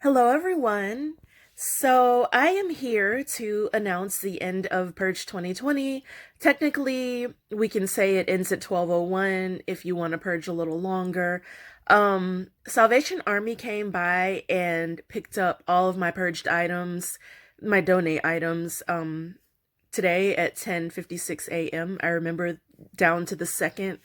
Hello, everyone. So, I am here to announce the end of Purge 2020. Technically, we can say it ends at 12:01 if you want to purge a little longer. Salvation Army came by and picked up all of my purged items, my donate items, today at 10:56 a.m. I remember down to the second.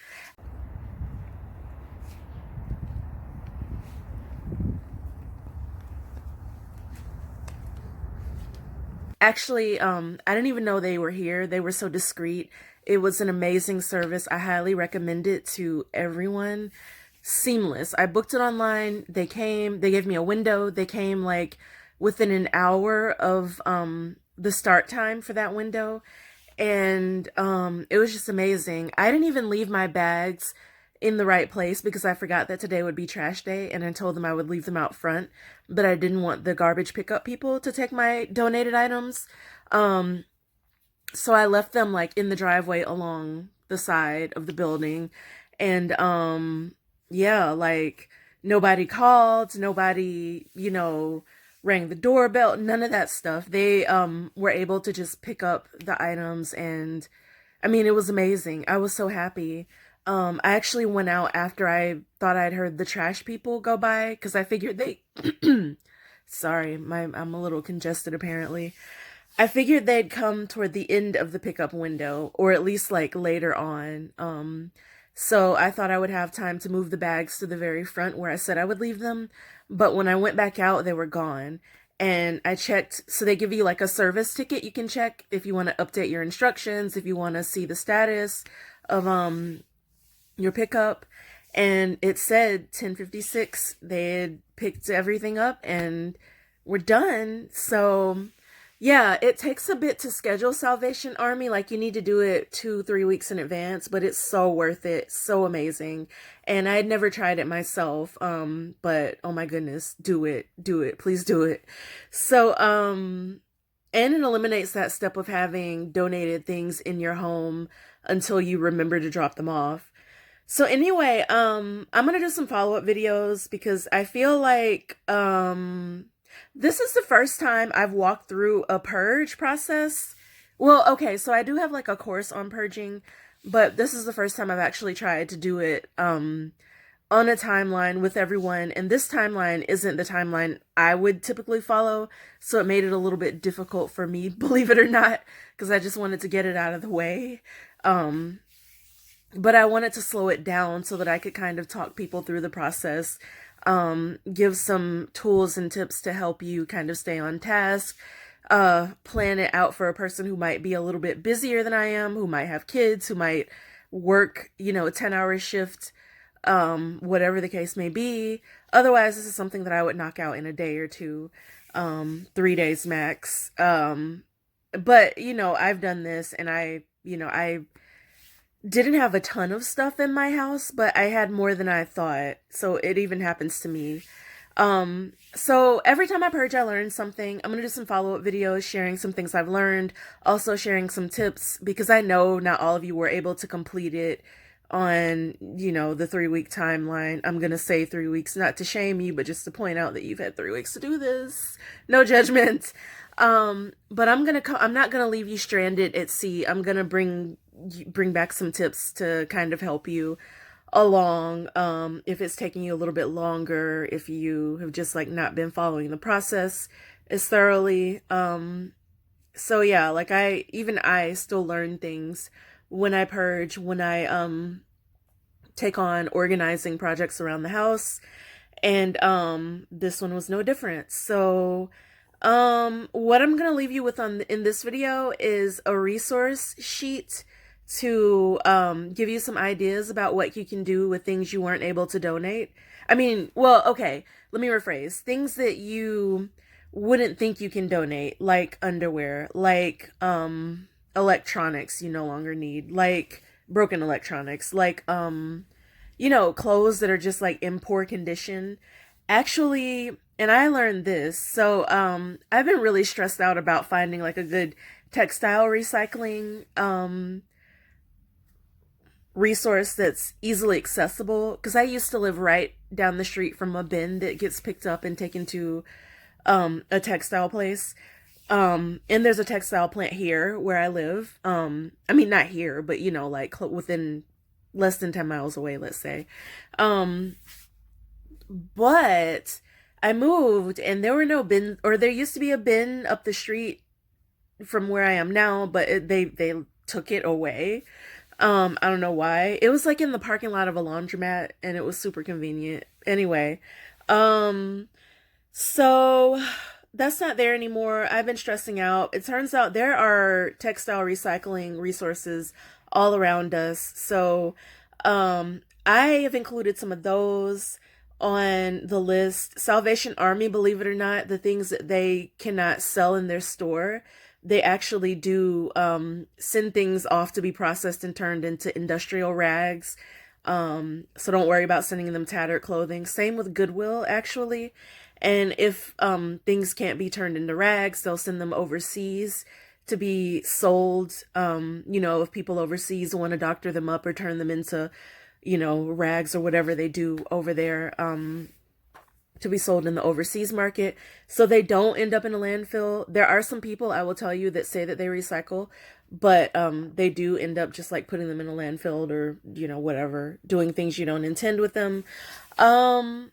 Actually, I didn't even know they were here. They were so discreet. It was an amazing service. I highly recommend it to everyone. Seamless. I booked it online. They came, they gave me a window. They came like within an hour of the start time for that window. And it was just amazing. I didn't even leave my bags in the right place because I forgot that today would be trash day, and I told them I would leave them out front, but I didn't want the garbage pickup people to take my donated items. Um, so I left them like in the driveway along the side of the building. And yeah, like nobody called, nobody, rang the doorbell, none of that stuff. They were able to just pick up the items, and I mean, it was amazing. I was so happy. I actually went out after I thought I'd heard the trash people go by because I figured they sorry, I'm a little congested apparently. I figured they'd come toward the end of the pickup window, or at least like later on. So I thought I would have time to move the bags to the very front where I said I would leave them. But when I went back out, they were gone. And I checked, so they give you like a service ticket you can check if you want to update your instructions, if you want to see the status of your pickup. And it said 10:56. They had picked everything up and we're done. So yeah, it takes a bit to schedule Salvation Army. Like you need to do it 2, 3 weeks in advance, but it's so worth it. So amazing. And I had never tried it myself. But oh my goodness, do it. Do it. Please do it. So, and it eliminates that step of having donated things in your home until you remember to drop them off. So anyway, I'm gonna do some follow-up videos because I feel like this is the first time I've walked through a purge process. Well, okay, so I do have like a course on purging, but this is the first time I've actually tried to do it on a timeline with everyone, and this timeline isn't the timeline I would typically follow, so it made it a little bit difficult for me, believe it or not, because I just wanted to get it out of the way. Um but I wanted to slow it down so that I could kind of talk people through the process, give some tools and tips to help you kind of stay on task, plan it out for a person who might be a little bit busier than I am, who might have kids, who might work, a 10-hour shift, whatever the case may be. Otherwise, this is something that I would knock out in a day or two, 3 days max. But, I've done this and I didn't have a ton of stuff in my house, but I had more than I thought. So it even happens to me. So every time I purge, I learn something. I'm going to do some follow-up videos sharing some things I've learned, also sharing some tips because I know not all of you were able to complete it on, the 3-week timeline. I'm going to say 3 weeks, not to shame you, but just to point out that you've had 3 weeks to do this. No judgment. But I'm not gonna leave you stranded at sea. I'm gonna bring back some tips to kind of help you along. If it's taking you a little bit longer, if you have just like not been following the process as thoroughly. So yeah, like I still learn things when I purge, when I take on organizing projects around the house. And this one was no different. So what I'm gonna leave you with in this video is a resource sheet to give you some ideas about what you can do with things you weren't able to donate. I mean, well, okay, let me rephrase. Things that you wouldn't think you can donate, like underwear, like electronics you no longer need, like broken electronics, like clothes that are just like in poor condition. Actually, and I learned this. So, I've been really stressed out about finding like a good textile recycling resource that's easily accessible, because I used to live right down the street from a bin that gets picked up and taken to a textile place. And there's a textile plant here where I live. I mean, not here, but you know, like within less than 10 miles away, let's say. Um, but I moved and there were no bin, or there used to be a bin up the street from where I am now, but they took it away. I don't know why. It was like in the parking lot of a laundromat and it was super convenient. Anyway, um so that's not there anymore. I've been stressing out. It turns out there are textile recycling resources all around us. So, I have included some of those on the list. Salvation Army, believe it or not, the things that they cannot sell in their store, they actually do send things off to be processed and turned into industrial rags. So don't worry about sending them tattered clothing. Same with Goodwill, actually. And if things can't be turned into rags, they'll send them overseas to be sold. You know, if people overseas want to doctor them up or turn them into, you know, rags or whatever they do over there, to be sold in the overseas market. So they don't end up in a landfill. There are some people, I will tell you, that say that they recycle, but they do end up just like putting them in a landfill or, you know, whatever, doing things you don't intend with them. Um,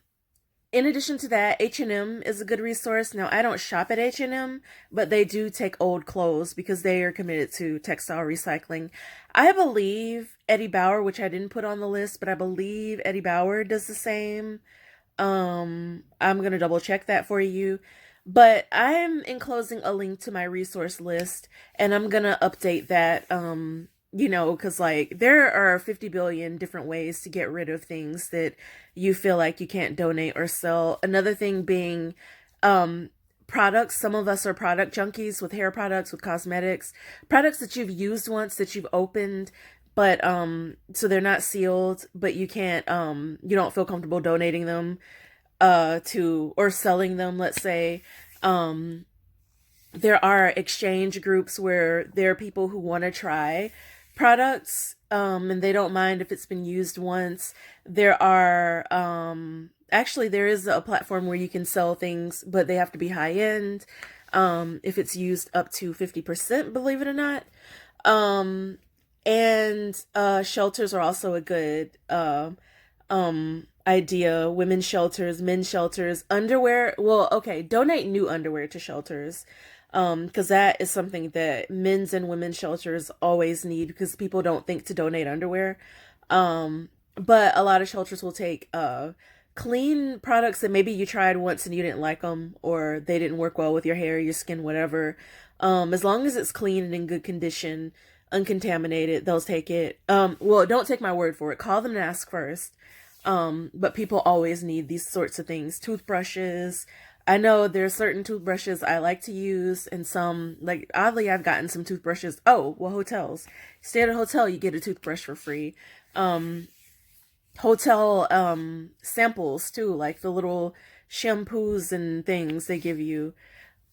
in addition to that, H&M is a good resource. Now, I don't shop at H&M, but they do take old clothes because they are committed to textile recycling. I believe Eddie Bauer, which I didn't put on the list, but I believe Eddie Bauer does the same. I'm gonna double check that for you. But I'm enclosing a link to my resource list and I'm gonna update that, you know, because like there are 50 billion different ways to get rid of things that you feel like you can't donate or sell. Another thing being um products. Some of us are product junkies with hair products, with cosmetics, products that you've used once, that you've opened, but so they're not sealed, but you can't you don't feel comfortable donating them to, or selling them, let's say. um there are exchange groups where there are people who want to try products, and they don't mind if it's been used once. There are actually there is a platform where you can sell things, but they have to be high end. If it's used up to 50%, believe it or not. um and shelters are also a good idea. Women's shelters, men's shelters, underwear. Well, okay, donate new underwear to shelters. Because that is something that men's and women's shelters always need because people don't think to donate underwear. But a lot of shelters will take clean products that maybe you tried once and you didn't like them, or they didn't work well with your hair, your skin, whatever. As long as it's clean and in good condition, uncontaminated, they'll take it. Well, don't take my word for it. Call them and ask first. But people always need these sorts of things. Toothbrushes. I know there are certain toothbrushes I like to use, and some, like, oddly, I've gotten some toothbrushes. Oh, well, hotels. Stay at a hotel, you get a toothbrush for free. Um, Hotel samples too, like the little shampoos and things they give you.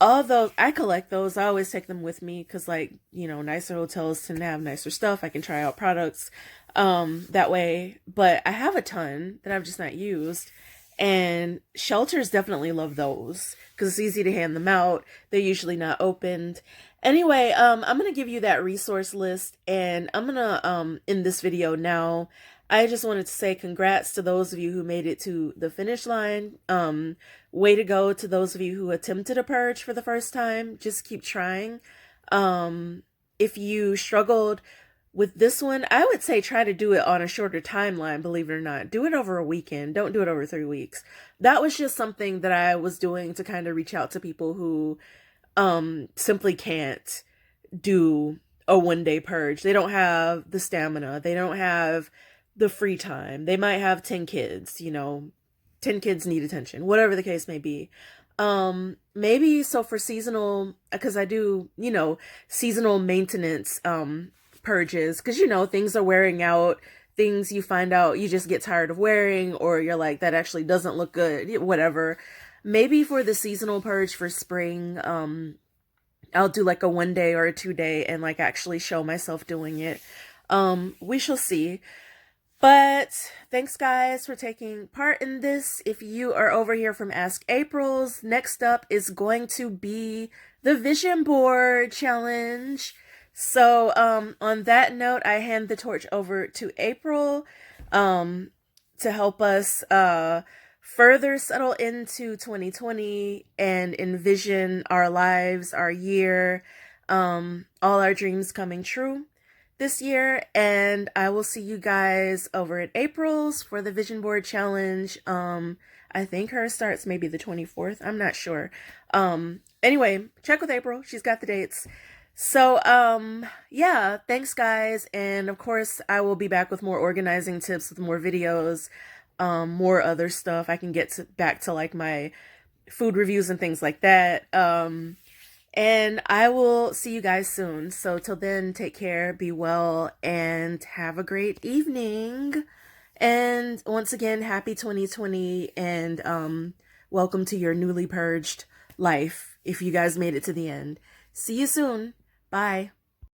All those, I collect those. I always take them with me because, like, you know, nicer hotels tend to have nicer stuff. I can try out products that way. But I have a ton that I've just not used. And shelters definitely love those because it's easy to hand them out. They're usually not opened. Anyway, I'm gonna give you that resource list, and I'm gonna end this video now. I just wanted to say congrats to those of you who made it to the finish line. Way to go to those of you who attempted a purge for the first time. Just keep trying. If you struggled with this one, I would say try to do it on a shorter timeline, believe it or not. Do it over a weekend. Don't do it over 3 weeks. That was just something that I was doing to kind of reach out to people who simply can't do a 1 day purge. They don't have the stamina. They don't have the free time. They might have 10 kids, you know, 10 kids need attention, whatever the case may be. Maybe so for seasonal, because I do, you know, seasonal maintenance purges, because you know things are wearing out, things you find out you just get tired of wearing, or you're like, that actually doesn't look good, whatever. Maybe for the seasonal purge for spring, I'll do like a 1 day or a 2 day and like actually show myself doing it. We shall see. But thanks, guys, for taking part in this. If you are over here from Ask April's, next up is going to be the Vision Board Challenge. So, on that note, I hand the torch over to April, to help us, further settle into 2020 and envision our lives, our year, all our dreams coming true this year. And I will see you guys over at April's for the Vision Board Challenge. I think hers starts maybe the 24th. I'm not sure. Anyway, check with April. She's got the dates. So, yeah, thanks, guys. And of course, I will be back with more organizing tips, with more videos, more other stuff. I can get back to like my food reviews and things like that. And I will see you guys soon. So till then, take care, be well, and have a great evening. And once again, happy 2020, and welcome to your newly purged life if you guys made it to the end. See you soon. Bye.